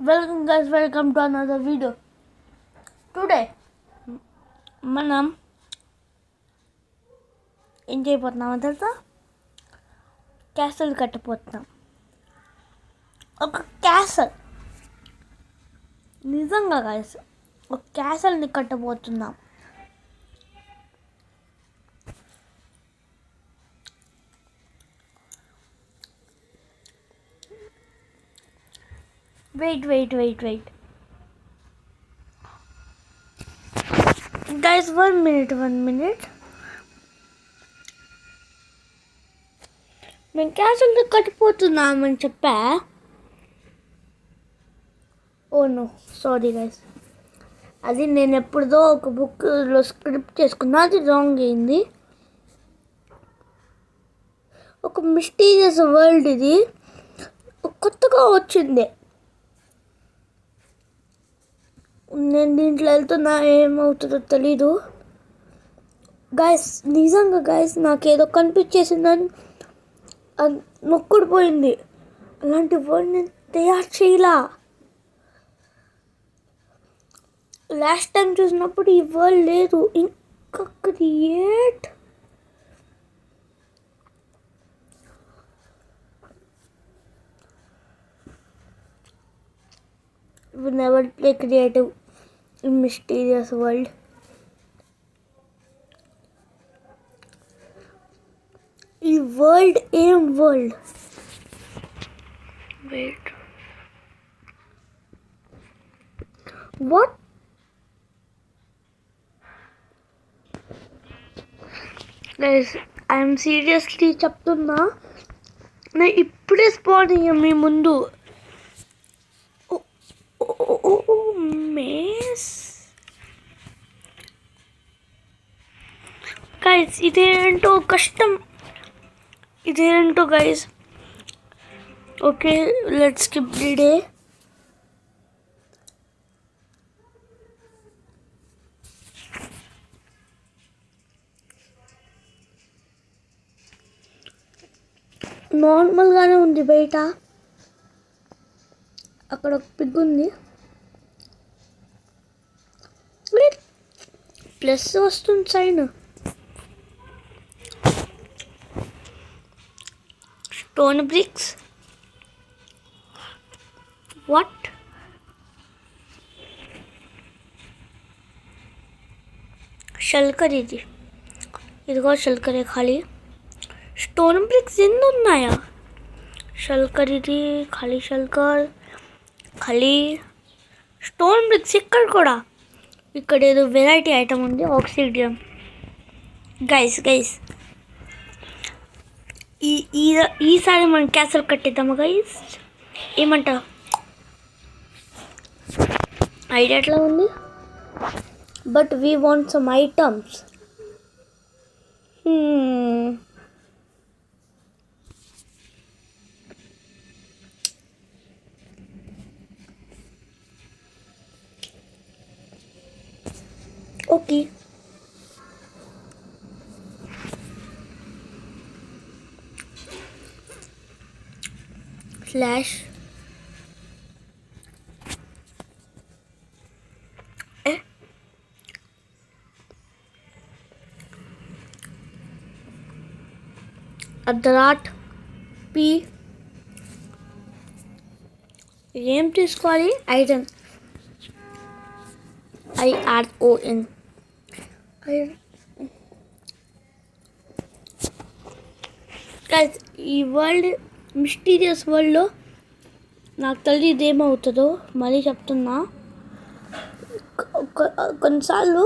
Welcome guys, welcome to another video. Today మనం ఏం చేయబోతున్నామో తెలుసా? క్యాసల్ కట్టబోతున్నాం. ఒక క్యాసల్, నిజంగా గైస్ ఒక క్యాసల్ని కట్టబోతున్నాం. Wait. Guys, 1 minute. మేము క్యాసల్ని కట్టిపోతున్నామని చెప్పా. Oh no, sorry guys. అది నేను ఎప్పుడుదో ఒక బుక్లో స్క్రిప్ట్ చేసుకున్నా, అది రాంగ్ అయింది. ఒక మిస్టీరియస్ వరల్డ్ ఇది కొత్తగా వచ్చింది. నేను దీంట్లో వెళ్తున్నా, ఏమవుతుందో తెలీదు గైస్. నిజంగా గైస్ నాకేదో కనిపించేసిందని నొక్కుడు పోయింది. అలాంటి వరల్డ్ నేను తయారు చేయలా. లాస్ట్ టైం చూసినప్పుడు ఈ వరల్డ్ లేదు. ఇంకా create we never play creative in mysterious world. ఈ వరల్డ్ ఏం world? Wait, what? Guys, I'm seriously చెప్తున్నా, నేను ఇప్పుడే స్పాట్ అయ్యా మీ ముందు. మేస్ గైస్, ఇదేంటో కష్టం, ఇదేంటో guys. Okay, let's skip the day. నార్మల్గానే ఉంది బయట. అక్కడ ఒక పిగ్ ఉంది. ప్లస్ వస్తుంది sign. Stone bricks, what? Shulker ఇది, ఇదిగో షల్కరే ఖాళీ. స్టోన్ బ్రిక్స్ ఎన్ని ఉన్నాయా? షల్కర్ ఇది ఖాళీ, షల్కర్ ఖాళీ. స్టోన్ బ్రిక్స్ ఇక్కడ కూడా. ఇక్కడ ఏదో వెరైటీ ఐటమ్ ఉంది, ఆక్సిడియం. గైస్ ఈసారి మనం క్యాసల్ కట్టేద్దాము గైస్. ఏమంటా? ఐడియా ఎట్లా ఉంది? But we want some items. Okay, slash అర్ధరాట్ పి. ఏం తీసుకోవాలి? Iron, IRON. ఈ వరల్డ్, మిస్టీరియస్ వరల్డ్లో నాకు తెలియదు ఏమవుతుందో. మళ్ళీ చెప్తున్నా, కొన్నిసార్లు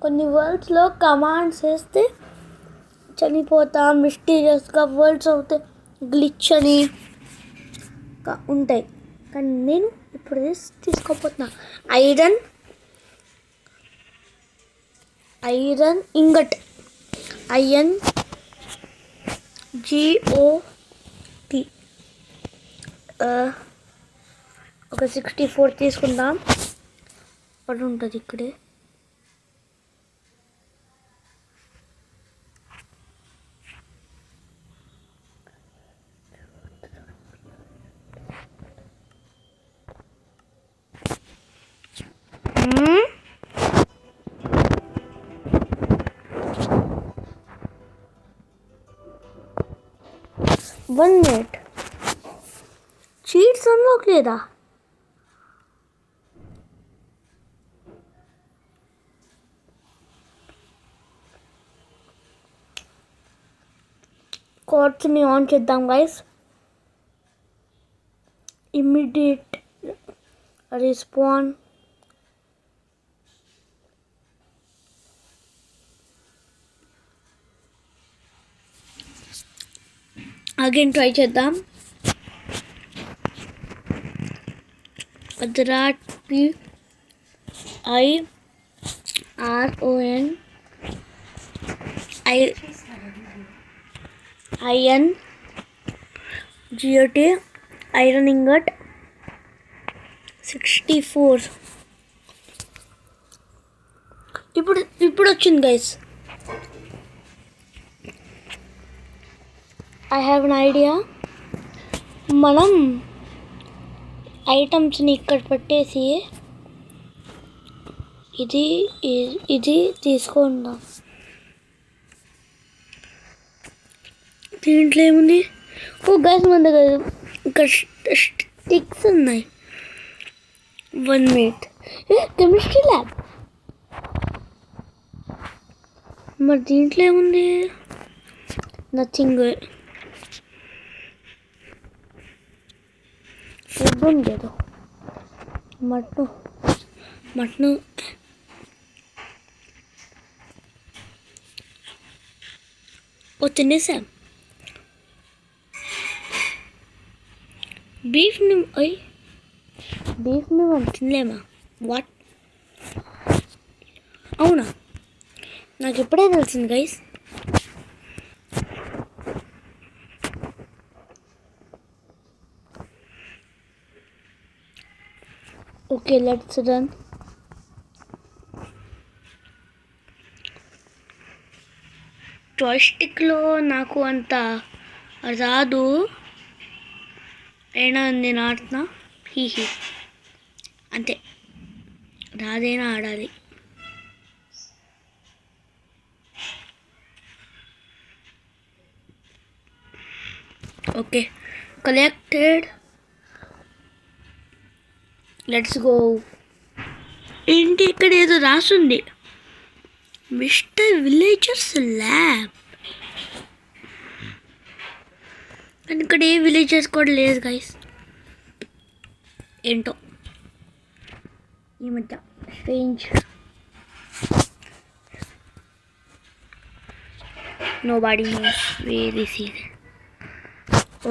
కొన్ని వర్డ్స్లో కమాండ్స్ వేస్తే చనిపోతా, మిస్టీరియస్గా వర్డ్స్ అవుతాయి, గ్లిచ్ అని ఉంటాయి. కానీ నేను ఇప్పుడు తీసుకోపోతున్నా ఐరన్ ఇంగట్, INGOT. ఒక 64 తీసుకుందాం. పడి ఉంటుంది ఇక్కడే. 1 minute. చీట్స్ అన్లాక్ లేదా? కార్డ్స్ని ఆన్ చేద్దాం guys. Immediate response. Again try చేద్దాం. అదరాట్ PIRONINGOT ఐరన్ ఇంగట్ 64. ఇప్పుడు వచ్చింది guys. I have an idea. మనం ఐటమ్స్ని ఇక్కడ పెట్టేసి ఇది తీసుకుందాం. దీంట్లో ఏముంది? ఓ గైస్, మన దగ్గర ఇక్కడ స్టిక్స్ ఉన్నాయి. 1 minute. Chemistry lab. మరి దీంట్లో ఏముంది? నథింగ్. ఫుడ్ ఉండేది. మటను తినేసాం. బీఫ్ని మనం తినలేమా? వాట్? అవునా? నాకు ఎప్పుడే తెలిసింది గైస్. Okay, let's run. జాయ్స్టిక్లో నాకు అంత రాదు. అయినా నేను ఆడుతున్నా. హీహీ, అంతే. రాదైనా ఆడాలి. Okay, collected. Let's go. ఏంటి ఇక్కడ ఏదో రాసుంది? Mister villagers lab. కానీ ఇక్కడ ఏ విలేజర్స్ కూడా లేదు గైస్. ఏంటో ఈ మధ్య strange. Nobody nose where is it.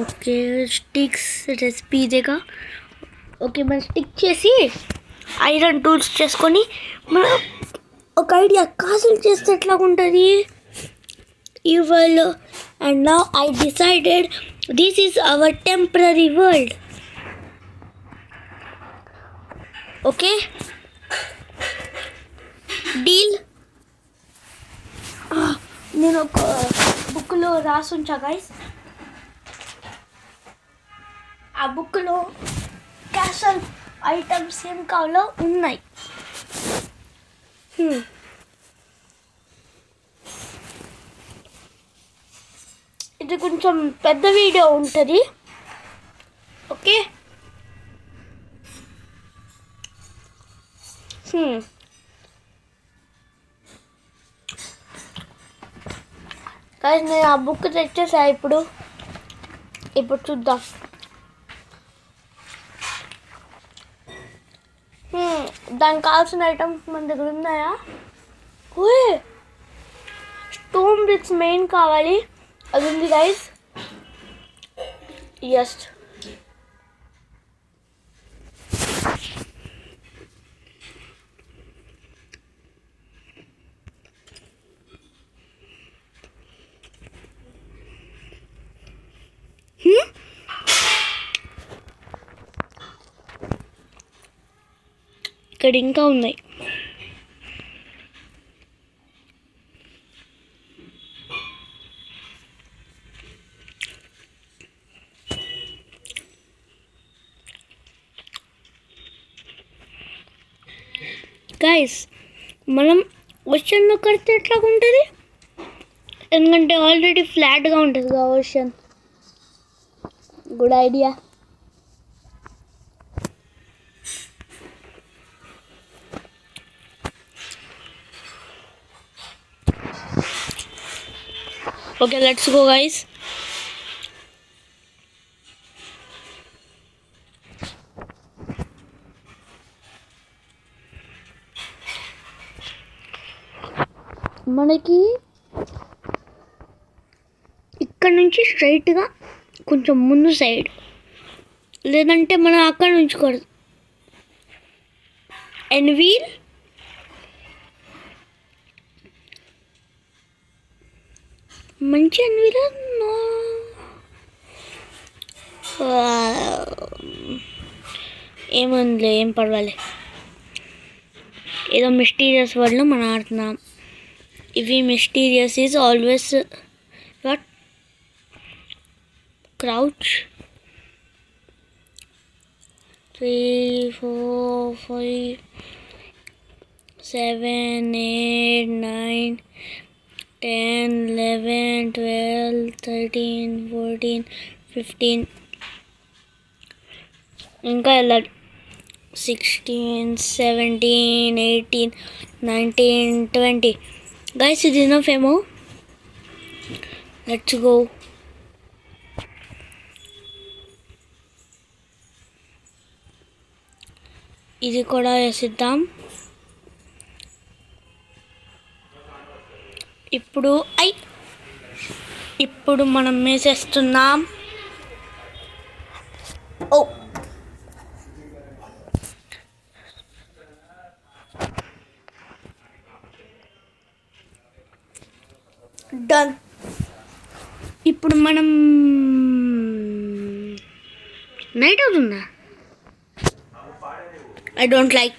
Okay, sticks recipe ఇదేగా. ఓకే, మనం స్టిక్ చేసి ఐరన్ టూల్స్ చేసుకొని మనం ఒక ఐడియా కాసులు చేస్తే ఎట్లా ఉంటుంది? ఇవాళ and now I decided this is our temporary world. Okay, deal. నేను ఒక బుక్లో రాసుంచా గైస్. ఆ బుక్లో క్యాషల్ ఐటమ్స్ ఏం కావాలో ఉన్నాయి. ఇది కొంచెం పెద్ద వీడియో ఉంటుంది. ఓకే, నేను ఆ బుక్ తెచ్చేసా. ఇప్పుడు చూద్దాం. దానికి కావాల్సిన ఐటమ్స్ మన దగ్గర ఉన్నాయా? ఓయ్, స్టోన్ బ్రిక్స్ మెయిన్ కావాలి. అది ఉంది గైస్. ఎస్, ఇక్కడ ఇంకా ఉన్నాయి. గైస్, మనం ఓషన్లో కడితే ఎట్లాగా ఉంటుంది? ఎందుకంటే ఆల్రెడీ ఫ్లాట్గా ఉంటుంది కదా ocean. Good idea. Okay, let's go guys. మనకి ఇక్కడ నుంచి స్ట్రైట్గా కొంచెం ముందు సైడ్, లేదంటే మనం అక్కడ ఉంచుకోరు. అండ్ వీల్ మంచి అన్వీల్ ఏముందిలే, ఏం పర్వాలే. ఏదో మిస్టీరియస్ వర్డ్లో మనం ఆడుతున్నాం. ఇవి mysterious is always what crouch 3 4 5 7 8 9 10 11 12 13 14 15 ఇంకా వెళ్ళాలి. 16 17 18 19 20. Guys, it is enough ammo. Let's go. ఇది కూడా వేసిద్దాం. ఇప్పుడు మనం వేసేస్తున్నాం. ఓ డన్. ఇప్పుడు మనం నైట్ అవుతుందా? I don't like.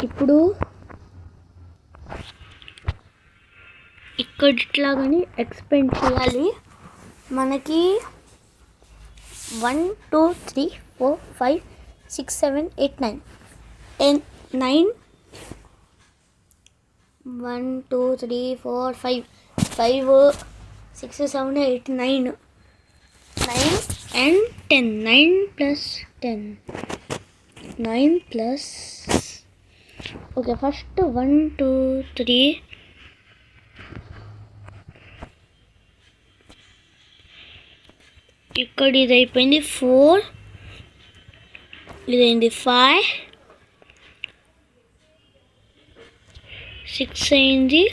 ఇప్పుడు ఇక్కడ ఇట్లాగని ఎక్స్పెండ్ చేయాలి. మనకి 1 2 3 4 5 6 7 8 9 10 9 1 2 3 4 5 5 6 7 8 9 9 and 10. 9 plus 10. 9 plus. Okay, first 1 2 3. ఇక్కడ ఇది అయిపోయింది 4, ఇదైంది 5 6 అయింది,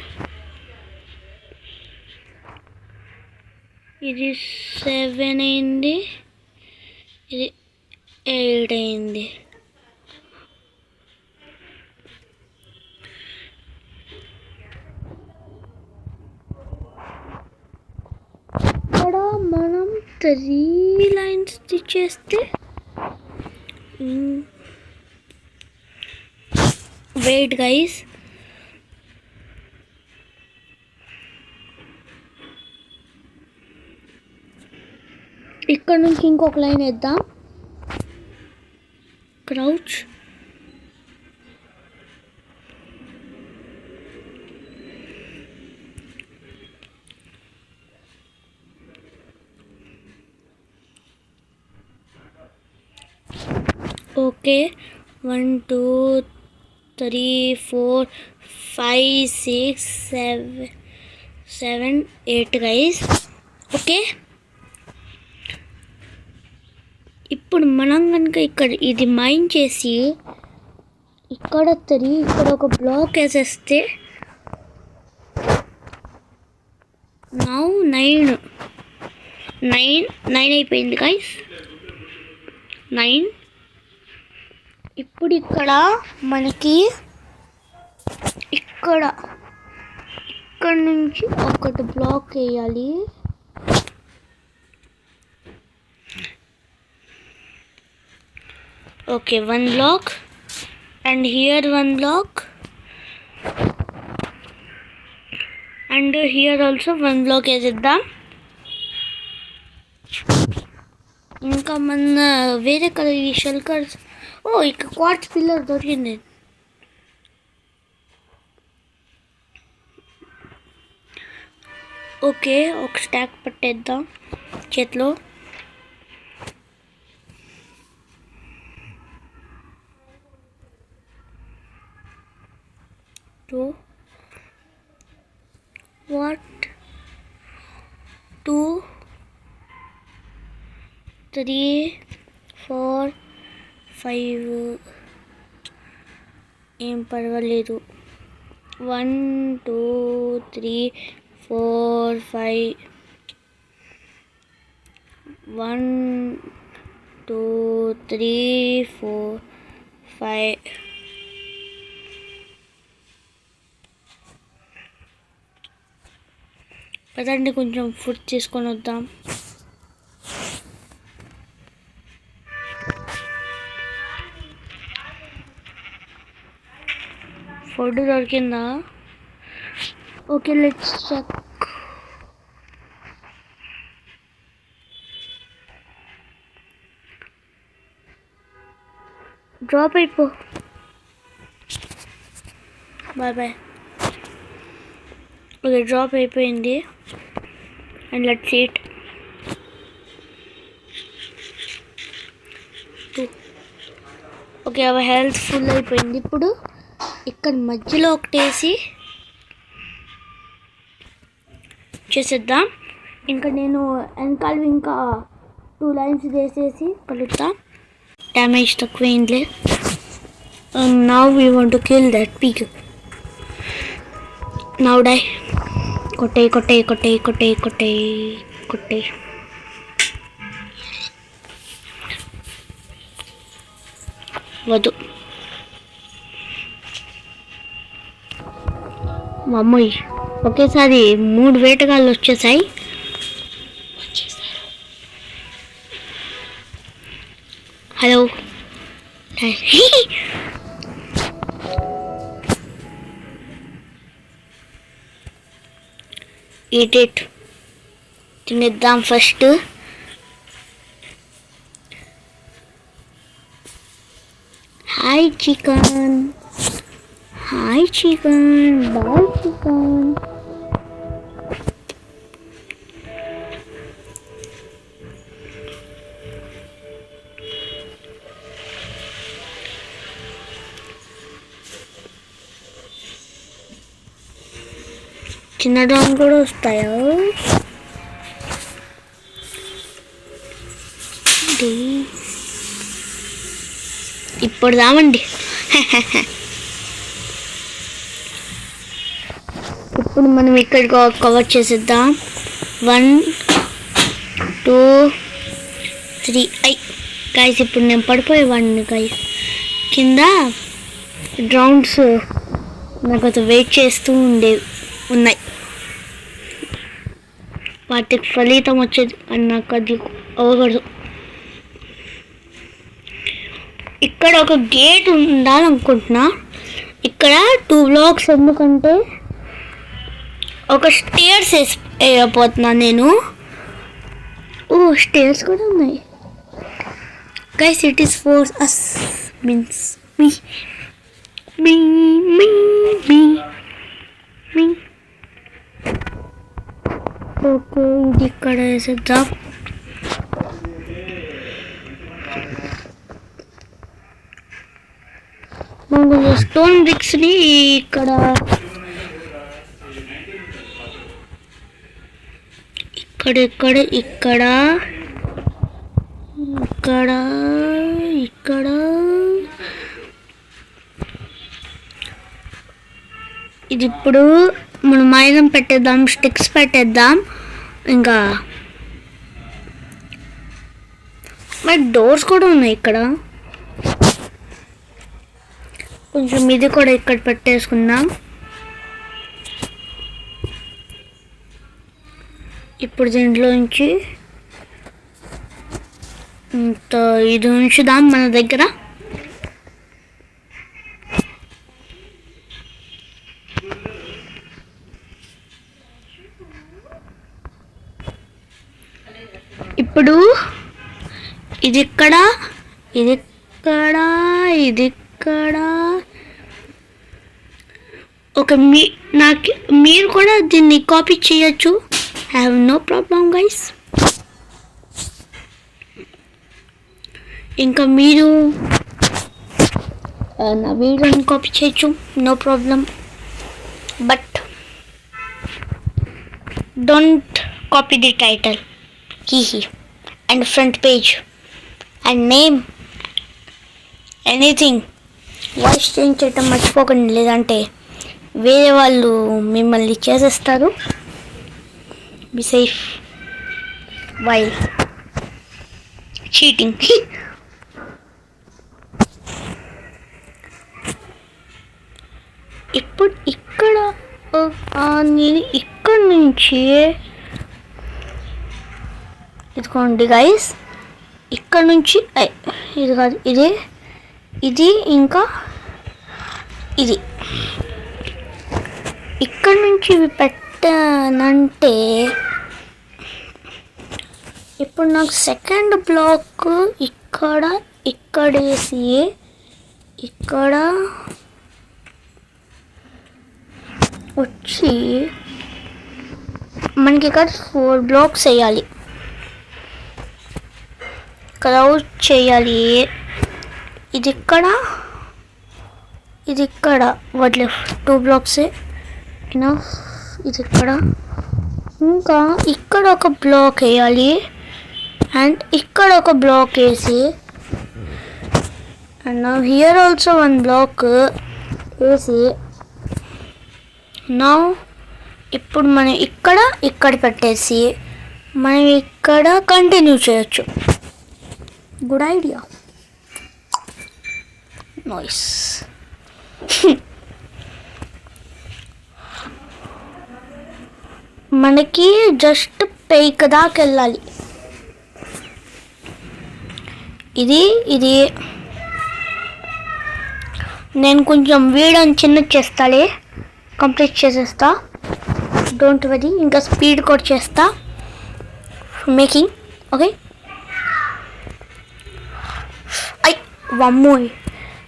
ఇది 7 అయింది, ఇది 8 అయింది. ఇక్కడ మనం 3 లైన్స్ చేస్తే వెయిట్ గైస్, ఇక్కడ నుంచి ఇంకొక లైన్ వేద్దాం. Crouch okay. 1 2 3 4 5 6 7 8 గైస్. ఓకే, ఇప్పుడు మనం కనుక ఇక్కడ ఇది మైన్ చేసి ఇక్కడ 3 ఇక్కడ ఒక బ్లాక్ వేసేస్తే నౌ 9 అయిపోయింది గైస్. 9. ఇప్పుడు ఇక్కడ మనకి ఇక్కడ నుంచి ఒకటి బ్లాక్ వేయాలి. Okay, 1 block and here 1 block and here also 1 block వేసేద్దాం. ఇంకా మన వేరే కలర్ ఈ షెల్కర్స్. ఇక్కడ క్వార్ట్స్ పిల్లర్ దొరికింది. ఓకే, ఒక స్టాక్ పట్టేద్దాం చేతిలో. టూ వాట్ 2 3 4 5 ఏం పర్వాలేదు. 1 2 3 4 5 1 2 3 4 5 పదండి కొంచెం ఫుడ్ తీసుకొని వద్దాం. ఫుడ్ దొరికిందా? Okay, let's check. డ్రాప్ అయిపో. Bye bye. ఓకే, డ్రాప్ అయిపోయింది. And let's eat. Okay, our health full అయిపోయింది. ఇప్పుడు ఇక్కడ మధ్యలో ఒకటేసి చేసేద్దాం. ఇంకా నేను వెనకాల ఇంకా 2 లైన్స్ వేసేసి కలుపుతా. డ్యామేజ్ తక్కువైందిలే. Now we want to kill that pig. Now die. కొట్టే కొట్టే కొట్టే కొట్టే కొట్టే కొట్టే. వద్దు మమ్మీ. ఒకేసారి 3 వేటగాళ్ళు వచ్చేసాయి. హలో. Eat it. తినేద్దాం first. Hi chicken. Hi chicken. Bye chicken. తినడం కూడా వస్తాయా? ఇప్పుడు రావండి. ఇప్పుడు మనం ఇక్కడ కవర్ చేసేద్దాం. 1 2 3 గైస్. ఇప్పుడు నేను పడిపోయేవాడిని గైస్. కింద డ్రౌండ్స్ నాకు అది వెయిట్ చేస్తూ ఉన్నాయి. వాటికి ఫలితం వచ్చేది అని నాకు అది అవ్వకూడదు. ఇక్కడ ఒక గేట్ ఉండాలనుకుంటున్నా. ఇక్కడ 2 బ్లాక్స్, ఎందుకంటే ఒక స్టేర్స్ వేయబోతున్నా నేను. స్టేర్స్ కూడా ఉన్నాయి guys. It is for us means మీ మీ మీ మీ మీ. ఓకే, ఇది ఇక్కడ వేసేద్దాం. మనం స్టోన్ బ్రిక్స్ని ఇక్కడ ఇక్కడ ఇక్కడ ఇక్కడ ఇక్కడ ఇక్కడ ఇది ఇప్పుడు మనం మైనం పెట్టేద్దాం. స్టిక్స్ పెట్టేద్దాం. ఇంకా మరి డోర్స్ కూడా ఉన్నాయి ఇక్కడ. కొంచెం ఇది కూడా ఇక్కడ పెట్టేసుకుందాం. ఇప్పుడు దీంట్లోంచి ఇంత ఇది ఉంచుదాం మన దగ్గర. ఇప్పుడు ఇది ఇక్కడ, ఇది ఇక్కడ, ఇది ఇక్కడ. ఒక మీరు కూడా దీన్ని కాపీ చేయొచ్చు. I have no problem guys. ఇంకా మీరు నా వీడియోని కాపీ చేయొచ్చు, no problem. But don't copy the title he and front page and name anything. Voice change చేయటం మర్చిపోకండి, లేదంటే వేరే వాళ్ళు మిమ్మల్ని చేసేస్తారు. Be safe while cheating. ఇప్పుడు ఇక్కడ నేను ఇక్కడ నుంచి ఇదిగోండి గైస్, ఇక్కడ నుంచి ఇది కాదు, ఇది ఇంకా ఇది ఇక్కడ నుంచి ఇవి పెట్టానంటే ఇప్పుడు నాకు సెకండ్ బ్లాక్ ఇక్కడేసి ఇక్కడ వచ్చి మనకి ఇక్కడ 4 బ్లాక్స్ వేయాలి, క్రౌడ్ చేయాలి. ఇది ఇక్కడ వదిలే 2 బ్లాక్సే. ఇది ఇక్కడ ఇంకా ఇక్కడ ఒక బ్లాక్ వేయాలి అండ్ ఇక్కడ ఒక బ్లాక్ వేసి and now here also 1 block వేసి నౌ ఇప్పుడు మనం ఇక్కడ పెట్టేసి మనం ఇక్కడ కంటిన్యూ చేయొచ్చు. Good idea, nice. మనకి జస్ట్ పైకి దాకా వెళ్ళాలి. ఇది నేను కొంచెం వీడియోని చిన్న చేస్తాలే, కంప్లీట్ చేసేస్తా, డోంట్ వరీ. ఇంకా స్పీడ్ కూడా చేస్తా మేకింగ్. ఓకే, వమ్మో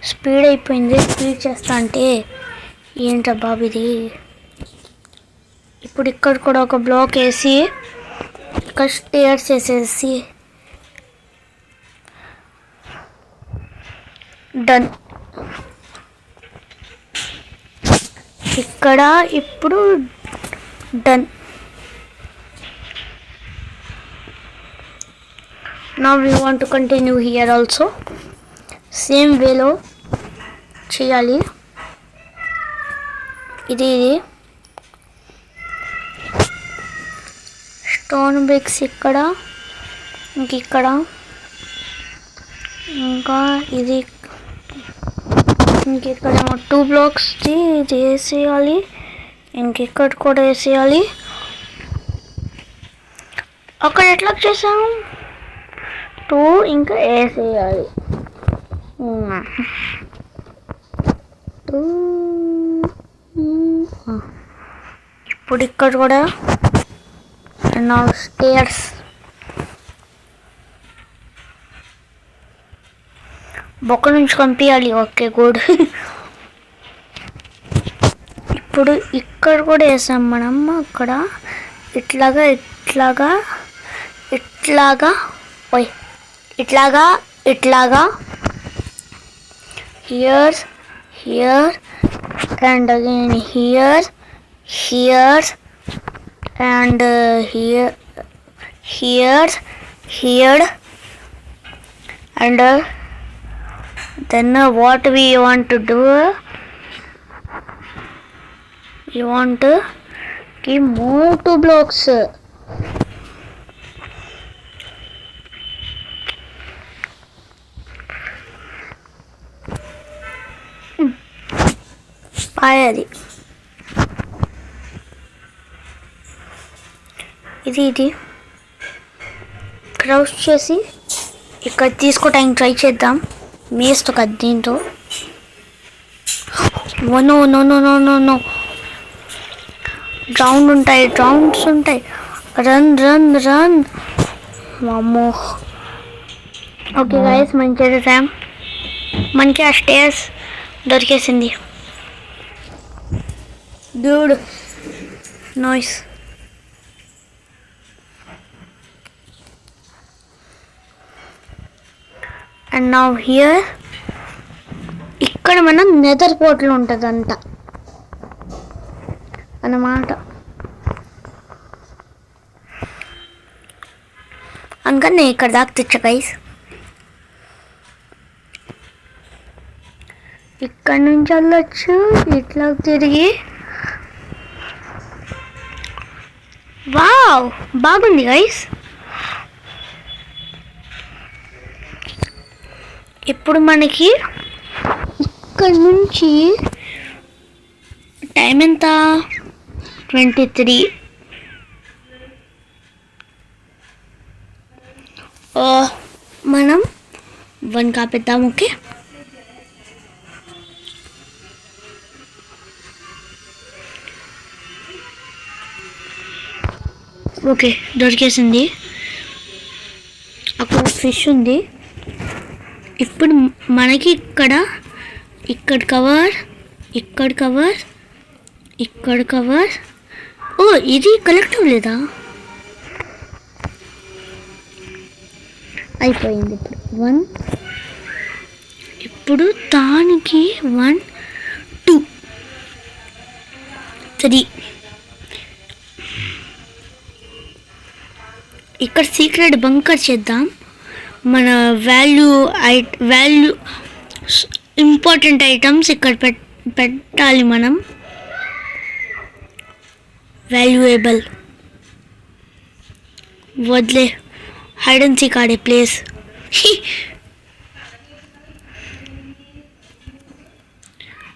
స్పీడ్ అయిపోయింది. స్పీడ్ చేస్తా అంటే ఏంటా బాబు ఇది. ఇప్పుడు ఇక్కడ కూడా ఒక బ్లాక్ వేసి ఇక్కడ స్టేర్స్ వేసేసి డన్. ఇక్కడ ఇప్పుడు done. Now we want to continue here also. Same వేలో చేయాలి. ఇది స్టోన్ బ్రిక్స్ ఇక్కడ, ఇక్కడ ఇంకా ఇది ఇంకెక్కడ 2 బ్లాక్స్ ఇది వేసేయాలి, ఇంకెక్కడ కూడా వేసేయాలి. అక్కడ ఎట్లా చేసాము 2 ఇంకా వేసేయాలి. ఇప్పుడు ఇక్కడ కూడా నా స్టేర్స్ బొక్క నుంచి పంపించాలి. Okay good. ఇప్పుడు ఇక్కడ కూడా వేసాం మనం. అక్కడ ఇట్లాగా here and again here and here and then what we want to do, we want to move 2 blocks. అది ఇది క్రౌచ్ చేసి ఇక్కడ తీసుకోవడానికి ట్రై చేద్దాం. మేస్ట్ ఒక దీంతో no no no no no no rounds ఉంటాయి. రన్ వామ్మో. ఓకే గైస్, మనం చేసేసాం. మనకి ఆ స్టేర్స్ దొరికేసింది. Dude, nice. And now here ఇక్కడ మనం నెదర్ పోర్టల్ ఉంటుందంట అన్నమాట. అందుకని నేను ఇక్కడ దాకా తెచ్చా గైస్. ఇక్కడ నుంచి వెళ్ళొచ్చు ఇట్లా తిరిగి. వావ్ బాగుంది గైస్. ఇప్పుడు మనకి ఇక్కడ నుంచి టైం ఎంత? 23. మనం 1 కాపేద్దాం. Okay, okay దొరికేసింది. అక్కడ ఫిష్ ఉంది. ఇప్పుడు మనకి ఇక్కడ కవర్, ఇక్కడ కవర్, ఇక్కడ కవర్. ఓ ఇది కలెక్ట్ అవ్వలేదా? అయిపోయింది. ఇప్పుడు 1. ఇప్పుడు దానికి 1 2 3. ఇక్కడ సీక్రెట్ బంకర్ చేద్దాం. మన వాల్యూ ఇంపార్టెంట్ ఐటమ్స్ ఇక్కడ పెట్టాలి మనం. వాల్యుయేబుల్ వదిలే, హైడ్ అండ్ సీక్ ఆడే ప్లేస్.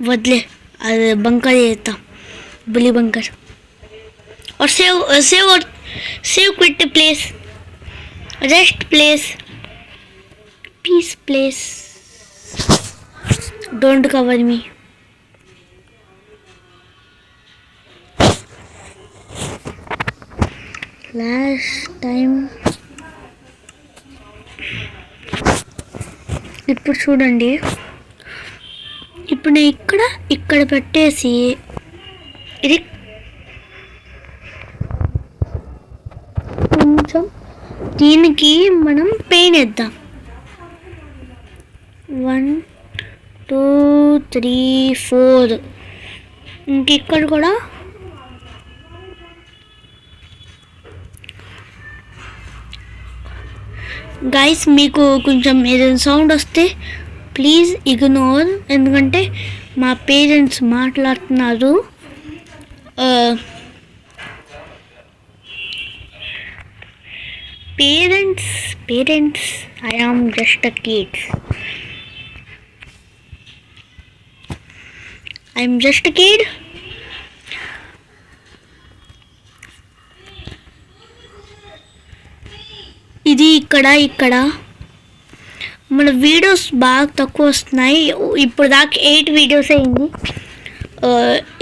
వదిలే, అది బంకర్ చేద్దాం, బులి బంకర్. और save quit place, rest place, peace place, don't cover me. Last time ఇప్పుడు చూడండి, ఇప్పుడు నేను ఇక్కడ పెట్టేసి ఇది కొంచెం దీనికి మనం పెయిన్ వేద్దాం. 1 2 3 4. ఇంకిక్కడ కూడా గైస్ మీకు కొంచెం ఏదైనా సౌండ్ వస్తే ప్లీజ్ ఇగ్నోర్, ఎందుకంటే మా పేరెంట్స్ మాట్లాడుతున్నారు. Parents, I am just a kid. I'm just a kid. ఇది ఇక్కడ మన వీడియోస్ బాగా తక్కువ వస్తున్నాయి. ఇప్పుడు దాకా 8 వీడియోస్ అయింది.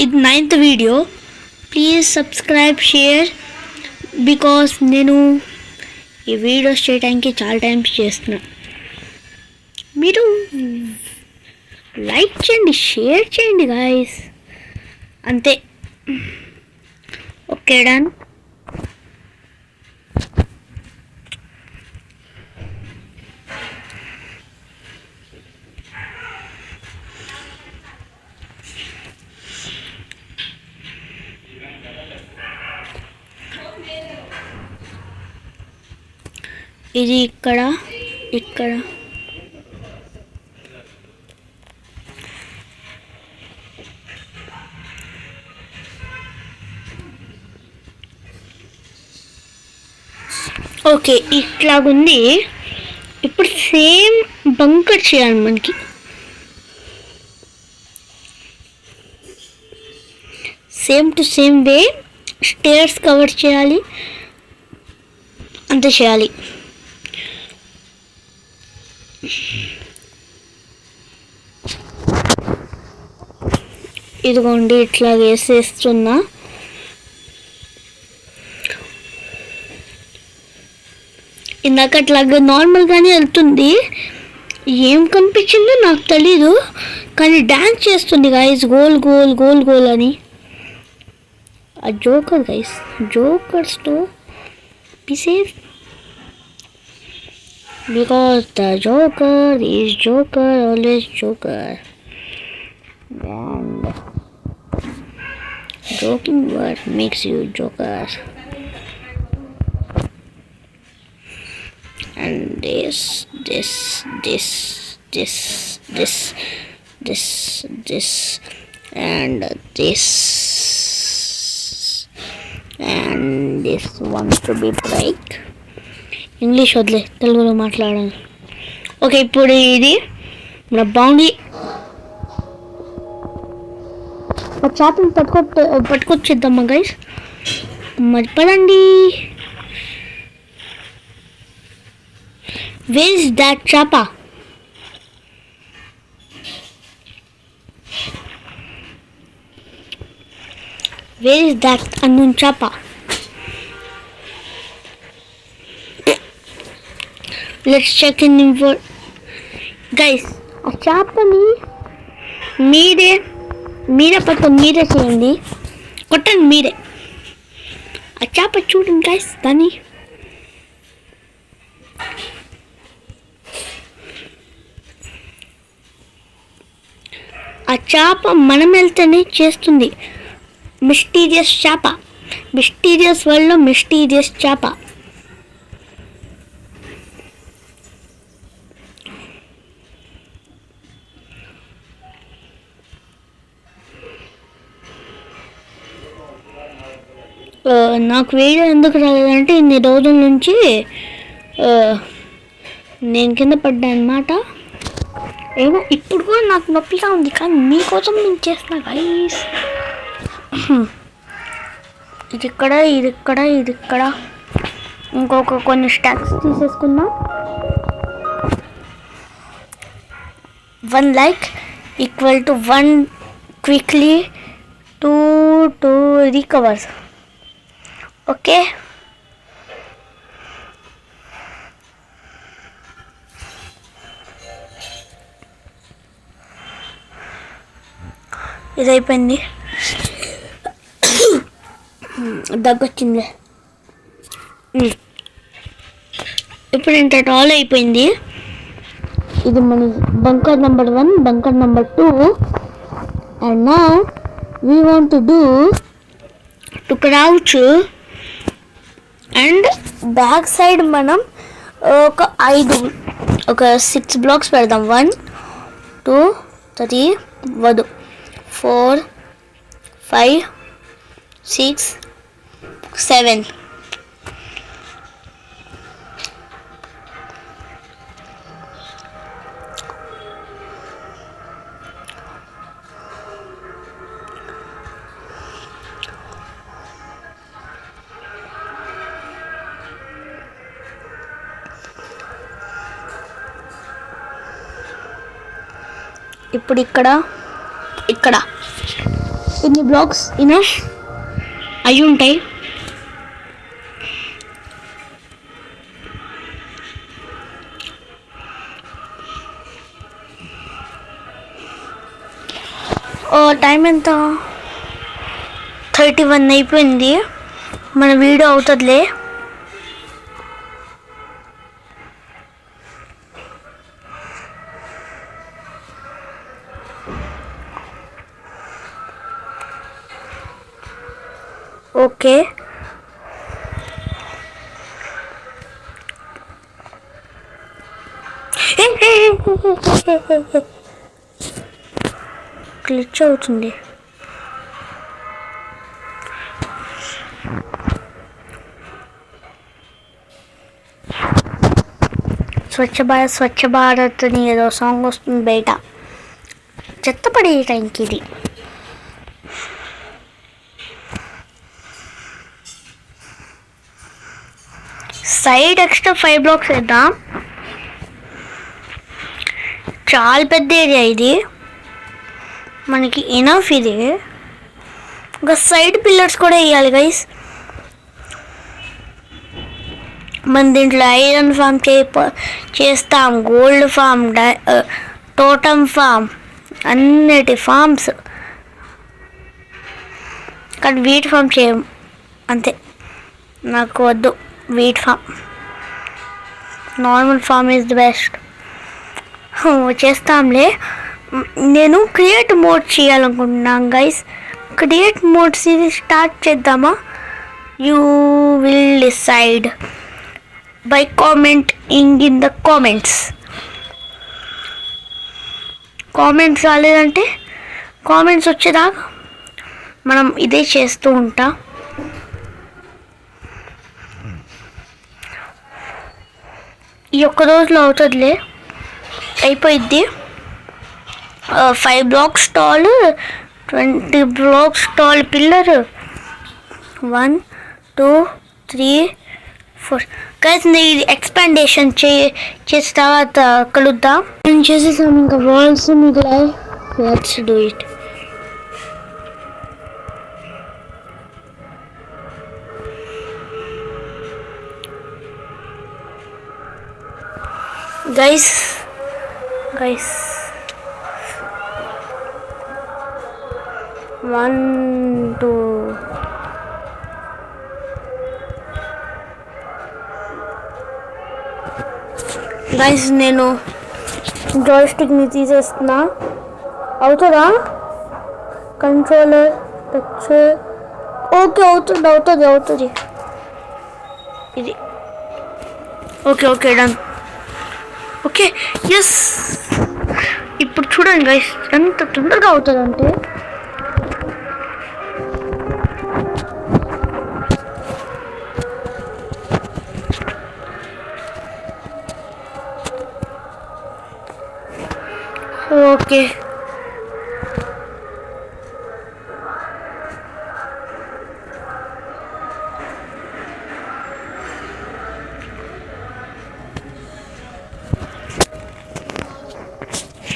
ఇది 9th video. Please subscribe, share, because నేను ఈ వీడియోస్ చేయడానికి చాలా టైమ్స్ చేస్తున్నా. మీరు లైక్ చేయండి, షేర్ చేయండి గాయస్, అంతే. Okay done. ఇది ఇక్కడ ఓకే ఇట్లాగుంది. ఇప్పుడు సేమ్ బంకర్ చేయాలి మనకి. Same to same way stairs cover చేయాలి, అంతే చేయాలి. ఇదిగోండి ఇట్లా వేసేస్తున్నా. ఇందాక అట్లాగా నార్మల్గానే వెళ్తుంది, ఏం కనిపించిందో నాకు తెలీదు, కానీ డ్యాన్స్ చేస్తుంది guys, goal goal goal goal అని. ఆ జోకర్ గైస్, జోకర్స్తో be safe. Because the Joker is Joker, always Joker. And joking word makes you Joker. And this, and this wants to be break. English వదిలే, తెలుగులో మాట్లాడాలి. Okay, ఇప్పుడు ఇది మన boundary చేపలు పట్టుకొచ్చేద్దామా గైస్? మరి పదండి. వేర్ ఇస్ దాట్ చేప? వేర్ ఇస్ దాట్ అన్నోన్ చేప? Let's check in for guys. ఆ చేపని మీరే పట్టుకొని మీరే చేయండి, కొట్టండి మీరే. ఆ చేప చూడండి గైస్, దాన్ని ఆ చేప మనం వెళ్తేనే చేస్తుంది. మిస్టీరియస్ చేప, మిస్టీరియస్ వరల్డ్లో మిస్టీరియస్ చేప. నాకు వీడియో ఎందుకు రాలేదంటే ఇన్ని రోజుల నుంచి నేను కింద పడ్డా అన్నమాట. ఏమో ఇప్పుడు కూడా నాకు నొప్పిగా ఉంది, కానీ మీకోసం నేను చేస్తున్నా గైస్. ఇది ఇక్కడ, ఇంకొక కొన్ని స్టాక్స్ తీసేసుకుందాం. 1 like equal to 1 quickly to recover. Okay, ఇది అయిపోయింది. దగ్గొచ్చింది. ఇప్పుడు ఇంత టాల్ అయిపోయింది. ఇది మన bunker number 1, bunker number 2. And now we want to do to crouch. And back side మనం ఒక 6 బ్లాక్స్ పెడదాం. 1 2 3 4 5 6 7. ఇప్పుడు ఇక్కడ ఇన్ని బ్లాక్స్ ఇనఫ్ అయి ఉంటాయి. టైం ఎంత? 31 అయిపోయింది. మన వీడియో అవుతుందిలే. ఓకే, గ్లిచ్ అవుతుంది. స్వచ్ఛ భారత్ అని ఏదో సాంగ్ వస్తుంది బయట. చెత్త పడే టైంకి ఇది. సైడ్ ఎక్స్ట్రా 5 బ్లాక్స్ వేద్దాం. చాలా పెద్ద ఏరియా ఇది, మనకి ఎనఫ్ ఇది. ఇంకా సైడ్ పిల్లర్స్ కూడా వేయాలి గైస్. మన దీంట్లో ఐరన్ ఫామ్ చేస్తాం, గోల్డ్ ఫామ్, టోటమ్ ఫామ్, అన్నిటి ఫామ్స్. కానీ వీట్ ఫామ్ చేయం, అంతే. నాకు వద్దు wheat farm. Normal farm is the best. చేస్తాంలే. నేను క్రియేట్ మోడ్ చేయాలనుకుంటున్నాను guys. Create mode series start చేద్దామా? You will decide by commenting in the comments. Comments రాలేదంటే కామెంట్స్ వచ్చేదాకా మనం ఇదే చేస్తూ ఉంటాం. ఈ ఒక్క రోజులో అవుతుందిలే, అయిపోయిద్ది. 5 blocks tall, 20 blocks tall pillar. 1 2 3 4. Guys నేను ఎక్స్పాండేషన్ చేసిన తర్వాత కలుద్దాం. నేను చేసేసాను ఇంకా వాల్స్ మిగిలాయి. Let's do it. Guys 1 2 guys నేను జాయ్స్టిక్ని తీసేస్తున్నా. అవుతుందా? Controller touch. ఓకే అవుతుంది ఇది. Okay done. Okay yes. ఇప్పుడు చూడండి గైస్ ఎంత తొందరగా అవుతుందంటే. ఓకే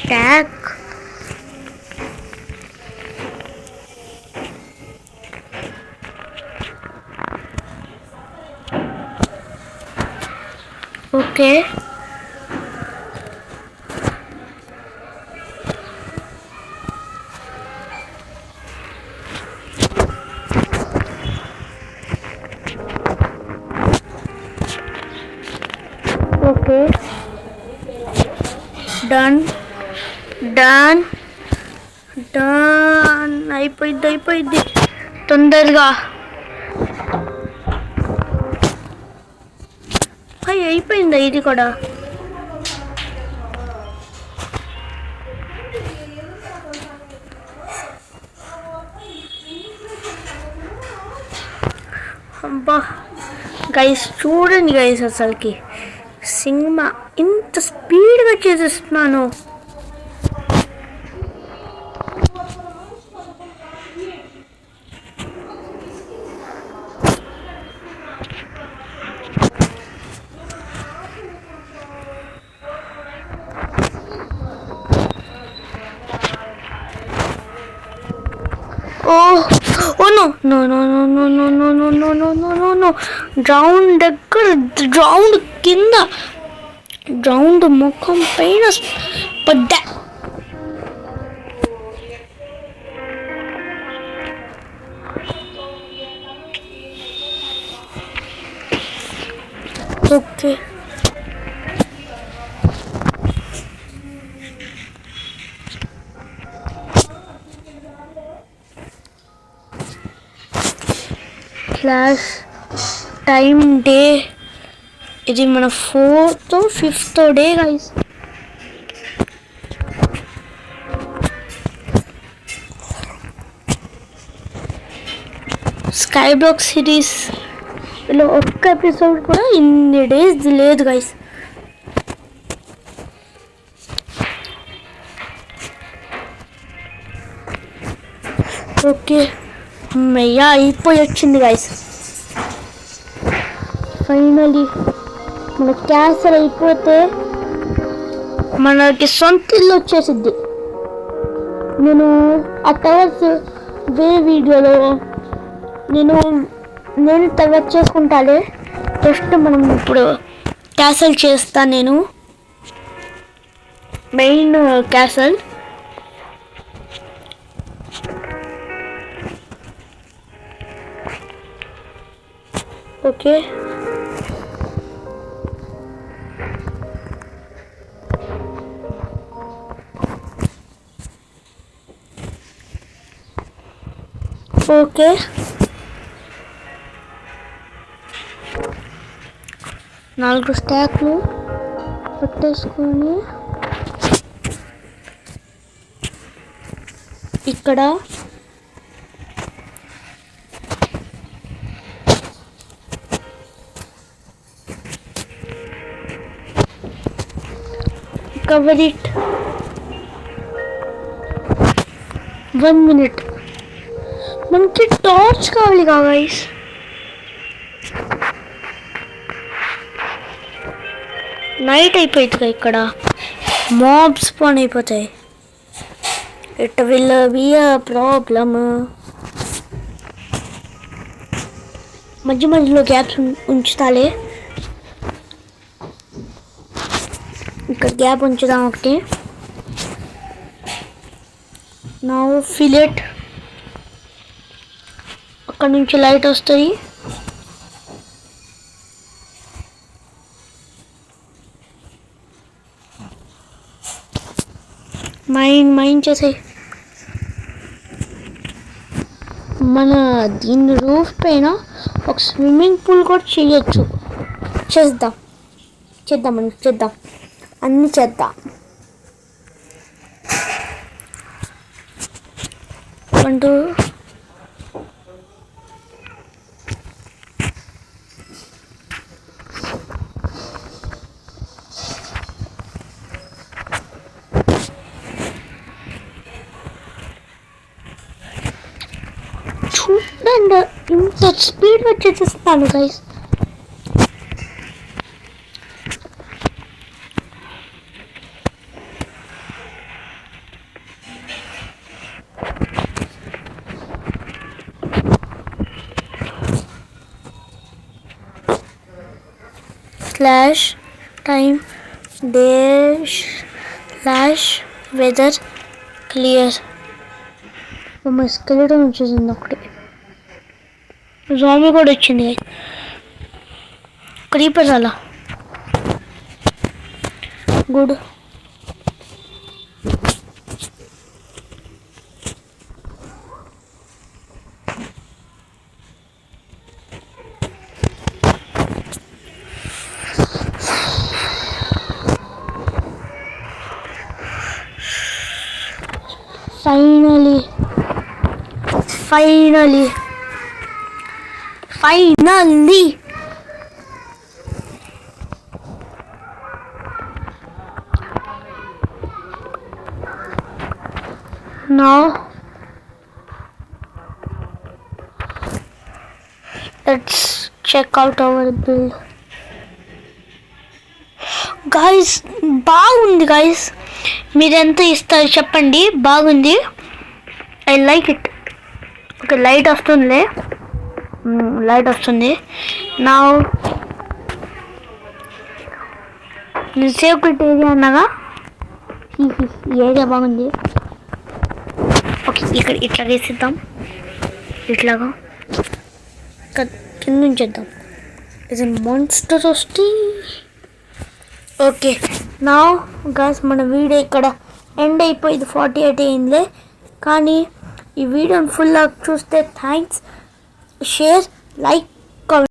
ట్యాక్. Okay okay done. అయిపోయింది తొందరగా. అయిపోయిందా ఇది కూడా? అబ్బా గైస్ చూడండి గైస్, అసలుకి సినిమా ఇంత స్పీడ్గా చేసేస్తున్నాను. నో. రౌండ్ దగ్గర, రౌండ్ కింద, రౌండ్ ముఖం పైన పడ్డా. Okay class time day. ఇది మన 4th or 5th day guys. Sky block series లో ఒక్క ఎపిసోడ్ కూడా ఇన్ని డేస్ లేదు గైస్. ఓకే అమ్మయ్యా అయిపోయి వచ్చింది గైస్. ఫైనలీ మన క్యాన్సర్ అయిపోతే మనకి సొంత ఇల్లు వచ్చేసిద్ది. నేను ఆ టవర్స్ వేరే వీడియోలో నేను తర్వాత చేసుకుంటాలే. జస్ట్ మనం ఇప్పుడు క్యాసల్ చేస్తా. నేను మెయిన్ క్యాసల్. ఓకే ఓకే, 4 స్టాక్లు పెట్టేసుకొని ఇక్కడ కవర్ ఇట్ 1 minute. మనకి టార్చ్ కావాలి గైస్. నైట్ అయిపోయింది ఇక్కడ, మాబ్స్ స్పాన్ అయిపోతాయి. It will be a problem. మధ్య మధ్యలో గ్యాప్స్ ఉంచుతాలే. ఇక్కడ గ్యాప్ ఉంచుదాం ఒకటి. నౌ ఫిలెట్. అక్కడ నుంచి లైట్ వస్తుంది. మైన్ చేసే మన దీని రూఫ్ పైన ఒక స్విమ్మింగ్ పూల్ కూడా చేయొచ్చు. చేద్దాం అన్నీ చేద్దాం. అంటూ చూడండి ఇంత స్పీడ్ వచ్చేసేస్తాను guys. Slash time dash slash weather clear. మా స్కెలిటన్ వచ్చేసింది ఒకటి. జాంబీ కూడా వచ్చింది. క్రీపర్ అలా good. Finally. Now let's check out our build. Guys, బాగుంది గైస్. మీరెంత ఇస్తారు చెప్పండి. బాగుంది. I like it. Okay, light వస్తుంది. నా సేఫ్టీ ఏరియా అన్నగా ఈ ఏరియా బాగుంది. ఓకే, ఇక్కడ ఇట్లా వేసిద్దాం. ఇట్లాగా కింద ఉంచేద్దాం. ఇది మాన్స్టర్ వస్తే ఓకే. నా గాస్ మన వీడియో ఇక్కడ ఎండ్ అయిపోయింది. 48 అయిందిలే. కానీ ఈ వీడియోని ఫుల్ చూస్తే థ్యాంక్స్. Share, like